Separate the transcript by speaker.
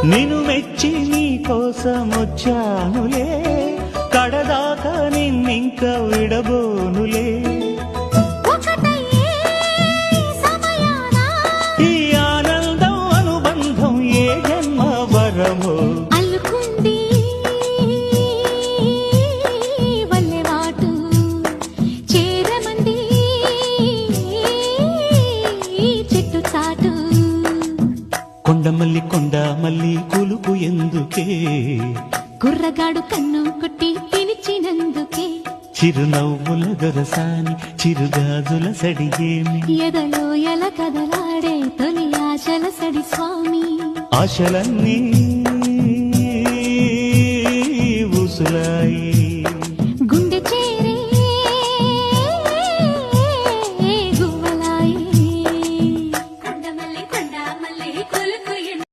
Speaker 1: నిన్ను మెచ్చి నీ కోసం వచ్చానులే, కడదాకా నిన్నింక విడబోనులే. ఈ ఆనందం అనుబంధం ఏ జన్మ వరమో
Speaker 2: అల్లుకుంది వల్లెవాటు, చేరమంది చెట్టు చాటు.
Speaker 1: కొండమల్లి కొండమల్లి కులుకు ఎందుకే,
Speaker 2: కుర్రగాడు కన్ను కొట్టి పిలిచినందుకే.
Speaker 1: చిరునవ్వుల దొరసాని చిరుగాజుల సడిగేమి,
Speaker 2: ఎదలో ఎల కదలాడే తొలి ఆశల సడి స్వామి.
Speaker 1: ఆశలన్నీ